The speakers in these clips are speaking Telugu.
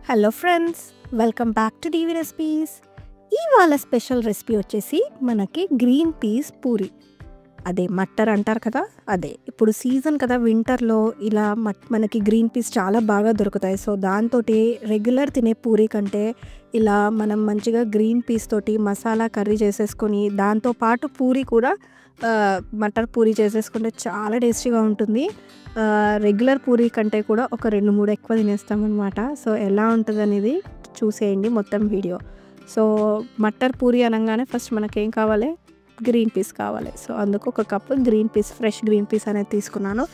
Hello friends, welcome back to DV recipes. ఇవాళ స్పెషల్ రెసిపీ వచ్చేసి మనకి గ్రీన్ పీస్ పూరి. అదే మట్టర్ అంటారు కదా, అదే ఇప్పుడు సీజన్ కదా, వింటర్లో ఇలా మనకి గ్రీన్ పీస్ చాలా బాగా దొరుకుతాయి. సో దాంతో రెగ్యులర్ తినే పూరి కంటే ఇలా మనం మంచిగా గ్రీన్ పీస్ తోటి మసాలా కర్రీ చేసేసుకొని దాంతోపాటు పూరి కూడా మటర్ పూరి చేసేసుకుంటే చాలా టేస్టీగా ఉంటుంది. రెగ్యులర్ పూరి కంటే కూడా ఒక 2-3 ఎక్కువ తినేస్తామన్నమాట. సో ఎలా ఉంటుంది అనేది చూసేయండి మొత్తం వీడియో. సో మటర్ పూరి అనగానే ఫస్ట్ మనకేం కావాలి, గ్రీన్ పీస్ కావాలి. సో అందుకు ఒక cup green peas, fresh green peas అనేది తీసుకున్నాను.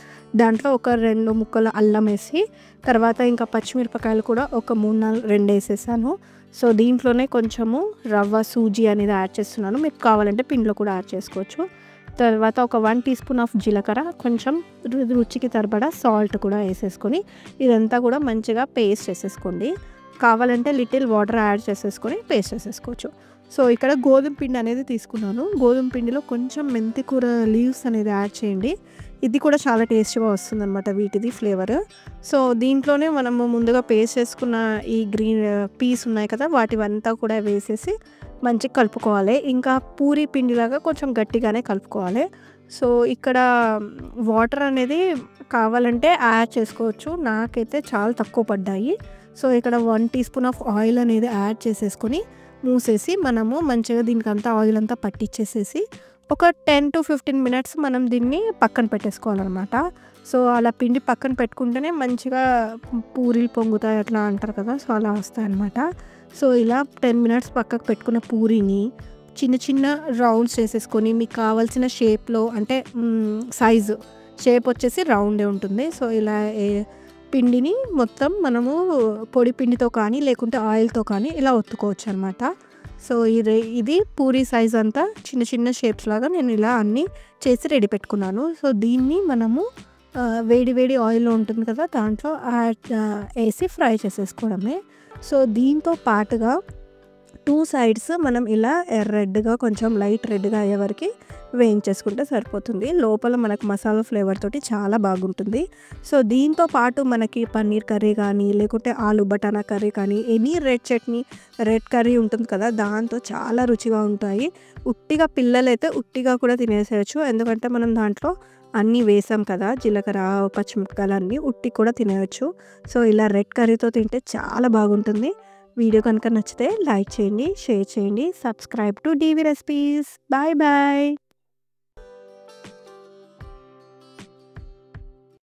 దాంట్లో ఒక 2 ముక్కలు అల్లం వేసి, తర్వాత ఇంకా పచ్చిమిరపకాయలు కూడా ఒక 3-4 వేసేసాను. సో దీంట్లోనే కొంచెము రవ్వ సూజీ అనేది యాడ్ చేస్తున్నాను. మీకు కావాలంటే పిండిలో కూడా యాడ్ చేసుకోవచ్చు. తర్వాత ఒక 1 టీ స్పూన్ ఆఫ్ జీలకర్ర, కొంచెం రుచికి సరిపడా సాల్ట్ కూడా వేసేసుకొని ఇదంతా కూడా మంచిగా పేస్ట్ చేసేసుకోండి. కావాలంటే లిటిల్ వాటర్ యాడ్ చేసేసుకొని పేస్ట్ చేసేసుకోవచ్చు. సో ఇక్కడ గోధుమ పిండి అనేది తీసుకున్నాను. గోధుమ పిండిలో కొంచెం మెంతి కూర లీవ్స్ అనేది యాడ్ చేయండి. ఇది కూడా చాలా టేస్టీగా వస్తుంది అనమాట, వీటిది ఫ్లేవర్. సో దీంట్లోనే మనము ముందుగా పేస్ట్ చేసుకున్న ఈ గ్రీన్ పీస్ ఉన్నాయి కదా, వాటివంతా కూడా వేసేసి మంచిగా కలుపుకోవాలి. ఇంకా పూరి పిండిలాగా కొంచెం గట్టిగానే కలుపుకోవాలి. సో ఇక్కడ వాటర్ అనేది కావాలంటే యాడ్ చేసుకోవచ్చు. నాకైతే చాలా తక్కువ పడ్డాయి. సో ఇక్కడ 1 టీ స్పూన్ ఆఫ్ ఆయిల్ అనేది యాడ్ చేసేసుకొని మూసేసి మనము మంచిగా దీనికంతా ఆయిల్ అంతా పట్టించేసేసి ఒక 10-15 మినిట్స్ మనం దీన్ని పక్కన పెట్టేసుకోవాలన్నమాట. సో అలా పిండి పక్కన పెట్టుకుంటేనే మంచిగా పూరీలు పొంగుతాయి అట్లా అంటారు కదా, సో అలా వస్తాయన్నమాట. సో ఇలా 10 మినిట్స్ పక్కకు పెట్టుకున్న పూరీని చిన్న చిన్న రౌండ్స్ చేసేసుకొని మీకు కావాల్సిన షేప్లో, అంటే సైజు షేప్ వచ్చేసి రౌండే ఉంటుంది. సో ఇలా పిండిని మొత్తం మనము పొడి పిండితో కానీ లేకుంటే ఆయిల్తో కానీ ఇలా ఒత్తుకోవచ్చు అనమాట. సో ఇది పూరీ సైజ్ అంతా చిన్న చిన్న షేప్స్ లాగా నేను ఇలా అన్నీ చేసి రెడీ పెట్టుకున్నాను. సో దీన్ని మనము వేడి వేడి ఆయిల్లో ఉంటుంది కదా, దాంట్లో వేసి ఫ్రై చేసేసుకోవడమే. సో దీంతో పాటుగా 2 సైడ్స్ మనం ఇలా రెడ్గా, కొంచెం లైట్ రెడ్గా అయ్యే వరకు వేయించేసుకుంటే సరిపోతుంది. లోపల మనకు మసాలా ఫ్లేవర్ తోటి చాలా బాగుంటుంది. సో దీంతో పాటు మనకి పన్నీర్ కర్రీ కానీ లేకుంటే ఆలు బటానా కర్రీ కానీ, ఎనీ రెడ్ కర్రీ ఉంటుంది కదా, దాంతో చాలా రుచిగా ఉంటాయి. ఉట్టిగా పిల్లలైతే ఉట్టిగా కూడా తినేసేయచ్చు, ఎందుకంటే మనం దాంట్లో అన్నీ వేసాం కదా, జీలకర్ర పచ్చిమిరపకాయలు అన్నీ ఉట్టి కూడా తినేయచ్చు. సో ఇలా రెడ్ కర్రీతో తింటే చాలా బాగుంటుంది. వీడియో కనుక నచ్చితే లైక్ చేయండి, షేర్ చేయండి, subscribe to DV recipes. Bye bye.